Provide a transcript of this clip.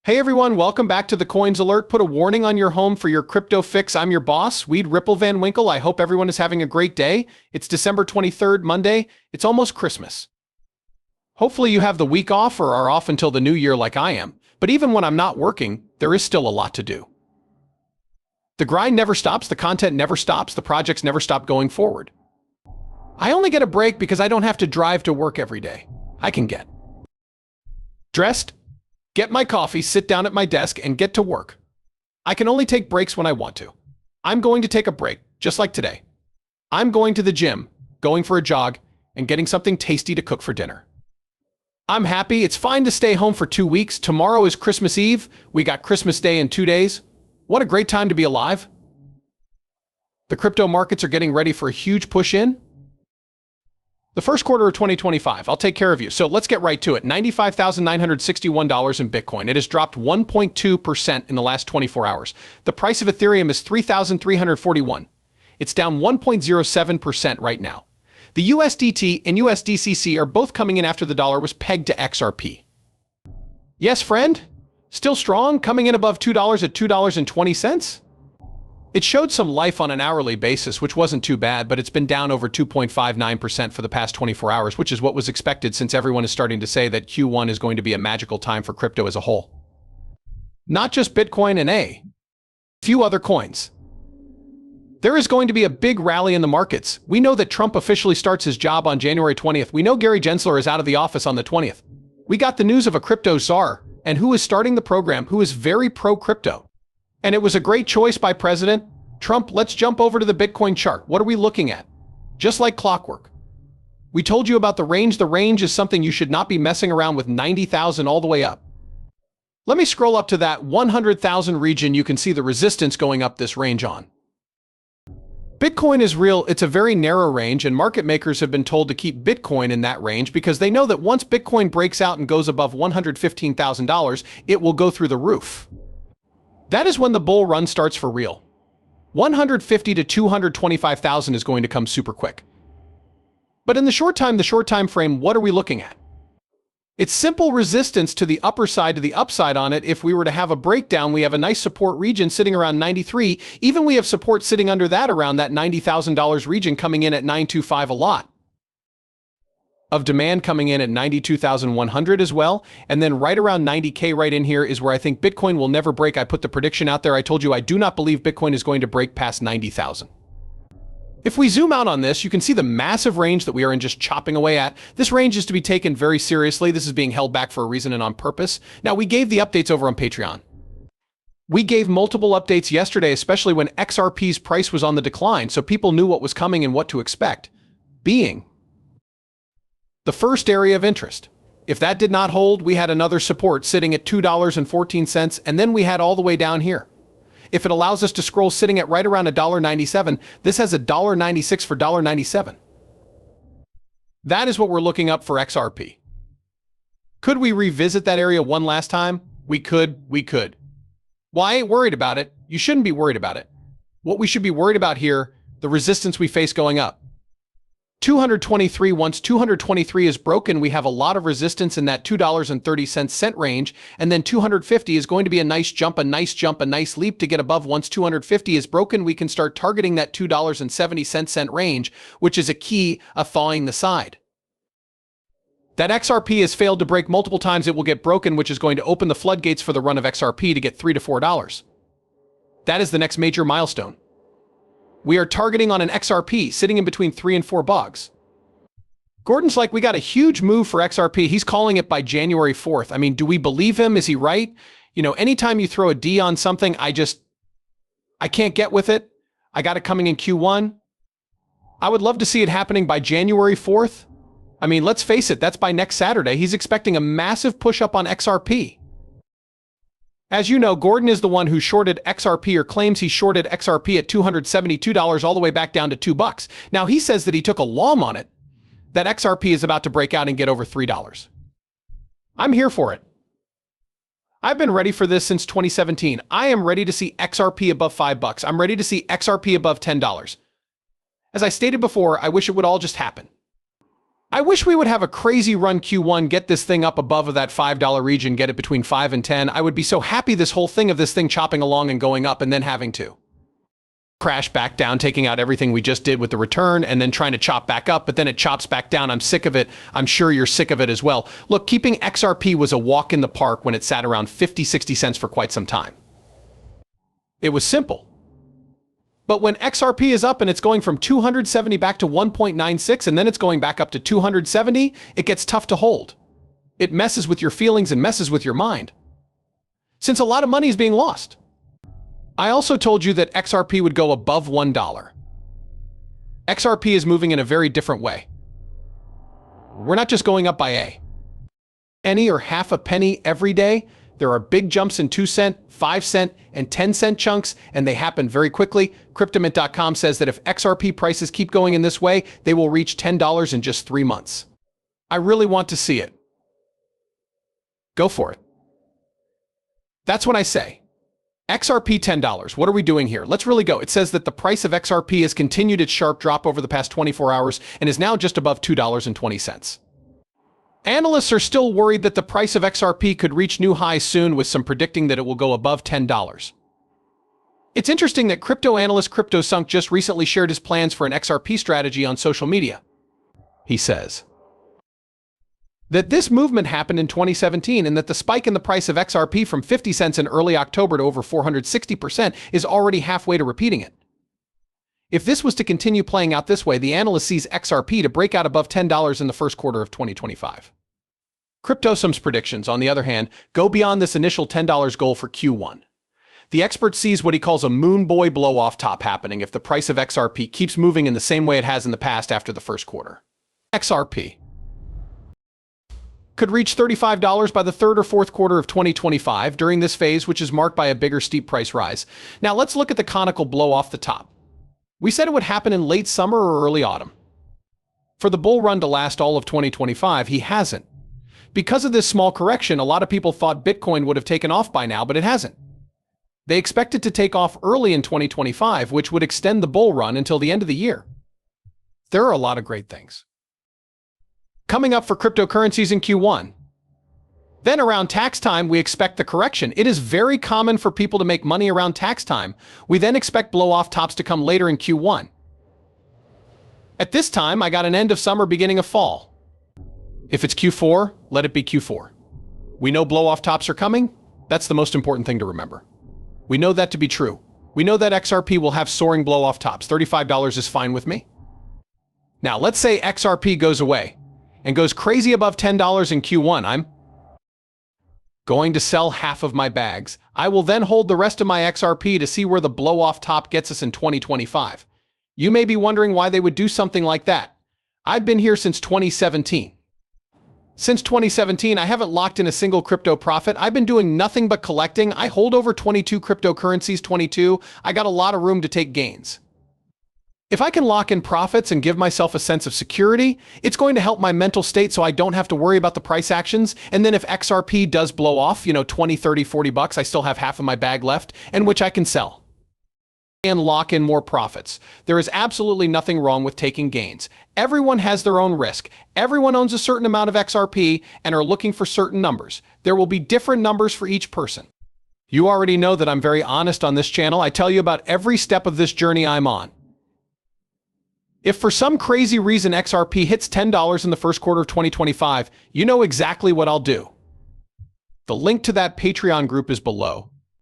Hey everyone, welcome back to the Coins Alert. Put a warning on your home for your crypto fix. I'm your boss, Weed Ripple Van Winkle. I hope everyone is having a great day. It's December 23rd, Monday. It's almost Christmas. Hopefully you have the week off or are off until the new year like I am. But even when I'm not working, there is still a lot to do. The grind never stops, the content never stops, the projects never stop going forward. I only get a break because I don't have to drive to work every day. I can get dressed, get my coffee, sit down at my desk, and get to work. I can only take breaks when I want to. I'm going to take a break, just like today. I'm going to the gym, going for a jog, and getting something tasty to cook for dinner. I'm happy. It's fine to stay home for 2 weeks. Tomorrow is Christmas Eve. We got Christmas Day in 2 days. What a great time to be alive. The crypto markets are getting ready for a huge push in. The first quarter of 2025, I'll take care of you. So let's get right to it. $95,961 in Bitcoin. It has dropped 1.2% in the last 24 hours. The price of Ethereum is $3,341. It's down 1.07% right now. The USDT and USDCC are both coming in after the dollar was pegged to XRP. Yes, friend? Still strong, coming in above $2 at $2.20? It showed some life on an hourly basis, which wasn't too bad, but it's been down over 2.59% for the past 24 hours, which is what was expected since everyone is starting to say that Q1 is going to be a magical time for crypto as a whole. Not just Bitcoin and a few other coins. There is going to be a big rally in the markets. We know that Trump officially starts his job on January 20th. We know Gary Gensler is out of the office on the 20th. We got the news of a crypto czar, and who is starting the program, who is very pro-crypto. And it was a great choice by President Trump. Let's jump over to the Bitcoin chart. What are we looking at? Just like clockwork. We told you about the range. The range is something you should not be messing around with. 90,000 all the way up. Let me scroll up to that 100,000 region. You can see the resistance going up this range on. Bitcoin is real. It's a very narrow range, and market makers have been told to keep Bitcoin in that range because they know that once Bitcoin breaks out and goes above $115,000, it will go through the roof. That is when the bull run starts for real. 150 to 225,000 is going to come super quick. But in the short time frame, what are we looking at? It's simple resistance to the upper side to the upside on it. If we were to have a breakdown, we have a nice support region sitting around 93. Even we have support sitting under that around that $90,000 region coming in at 925 a lot. Of demand coming in at 92,100 as well, and then right around 90K right in here is where I think Bitcoin will never break. I put the prediction out there. I told you I do not believe Bitcoin is going to break past 90,000. If we zoom out on this, you can see the massive range that we are in just chopping away at. This range is to be taken very seriously. This is being held back for a reason and on purpose. Now, we gave the updates over on Patreon. We gave multiple updates yesterday, especially when XRP's price was on the decline, so people knew what was coming and what to expect. Being the first area of interest. If that did not hold, we had another support sitting at $2.14, and then we had all the way down here. If it allows us to scroll sitting at right around $1.97, this has $1.96 for $1.97. That is what we're looking up for XRP. Could we revisit that area one last time? We could. Well, I ain't worried about it. You shouldn't be worried about it. What we should be worried about here, the resistance we face going up. 223, once 223 is broken, we have a lot of resistance in that $2.30 range, and then 250 is going to be a nice jump, a nice leap to get above. Once 250 is broken, we can start targeting that $2.70 range, which is a key of thawing the side. That XRP has failed to break multiple times. It will get broken, which is going to open the floodgates for the run of XRP to get $3 to $4. That is the next major milestone. We are targeting on an XRP sitting in between 3 and 4 bucks. Gordon's like, we got a huge move for XRP. He's calling it by January 4th. I mean, do we believe him? Is he right? You know, anytime you throw a D on something, I can't get with it. I got it coming in Q1. I would love to see it happening by January 4th. I mean, let's face it, that's by next Saturday. He's expecting a massive push up on XRP. As you know, Gordon is the one who shorted XRP, or claims he shorted XRP at $272 all the way back down to $2. Now, he says that he took a LOM on it, that XRP is about to break out and get over $3. I'm here for it. I've been ready for this since 2017. I am ready to see XRP above $5. I'm ready to see XRP above $10. As I stated before, I wish it would all just happen. I wish we would have a crazy run Q1, get this thing up above of that $5 region, get it between 5 and 10. I would be so happy this whole thing of this thing chopping along and going up and then having to crash back down, taking out everything we just did with the return and then trying to chop back up, but then it chops back down. I'm sick of it. I'm sure you're sick of it as well. Look, keeping XRP was a walk in the park when it sat around 50, 60 cents for quite some time. It was simple. But when XRP is up and it's going from 270 back to 1.96 and then it's going back up to 270, it gets tough to hold. It messes with your feelings and messes with your mind, since a lot of money is being lost. I also told you that XRP would go above $1. XRP is moving in a very different way. We're not just going up by a penny or half a penny every day. There are big jumps in 2 cent, 5 cent, and 10 cent chunks, and they happen very quickly. Cryptomint.com says that if XRP prices keep going in this way, they will reach $10 in just 3 months. I really want to see it. Go for it. That's what I say. XRP $10. What are we doing here? Let's really go. It says that the price of XRP has continued its sharp drop over the past 24 hours and is now just above $2.20. Analysts are still worried that the price of XRP could reach new highs soon, with some predicting that it will go above $10. It's interesting that crypto analyst CryptoSunk just recently shared his plans for an XRP strategy on social media. He says that this movement happened in 2017 and that the spike in the price of XRP from 50 cents in early October to over 460% is already halfway to repeating it. If this was to continue playing out this way, the analyst sees XRP to break out above $10 in the first quarter of 2025. CryptoSum's predictions, on the other hand, go beyond this initial $10 goal for Q1. The expert sees what he calls a moon boy blow-off top happening if the price of XRP keeps moving in the same way it has in the past after the first quarter. XRP could reach $35 by the third or fourth quarter of 2025 during this phase, which is marked by a bigger steep price rise. Now let's look at the conical blow off the top. We said it would happen in late summer or early autumn. For the bull run to last all of 2025, he hasn't. Because of this small correction, a lot of people thought Bitcoin would have taken off by now, but it hasn't. They expect it to take off early in 2025, which would extend the bull run until the end of the year. There are a lot of great things coming up for cryptocurrencies in Q1. Then around tax time, we expect the correction. It is very common for people to make money around tax time. We then expect blow-off tops to come later in Q1. At this time, I got an end of summer, beginning of fall. If it's Q4, let it be Q4. We know blow-off tops are coming. That's the most important thing to remember. We know that to be true. We know that XRP will have soaring blow-off tops. $35 is fine with me. Now, let's say XRP goes away and goes crazy above $10 in Q1. I'm going to sell half of my bags. I will then hold the rest of my XRP to see where the blow-off top gets us in 2025. You may be wondering why they would do something like that. I've been here since 2017. Since 2017, I haven't locked in a single crypto profit. I've been doing nothing but collecting. I hold over 22 cryptocurrencies, 22. I got a lot of room to take gains. If I can lock in profits and give myself a sense of security, it's going to help my mental state so I don't have to worry about the price actions. And then if XRP does blow off, 20, 30, 40 bucks, I still have half of my bag left, and which I can sell and lock in more profits. There is absolutely nothing wrong with taking gains. Everyone has their own risk. Everyone owns a certain amount of XRP and are looking for certain numbers. There will be different numbers for each person. You already know that I'm very honest on this channel. I tell you about every step of this journey I'm on. If for some crazy reason XRP hits $10 in the first quarter of 2025, you know exactly what I'll do. The link to that Patreon group is below.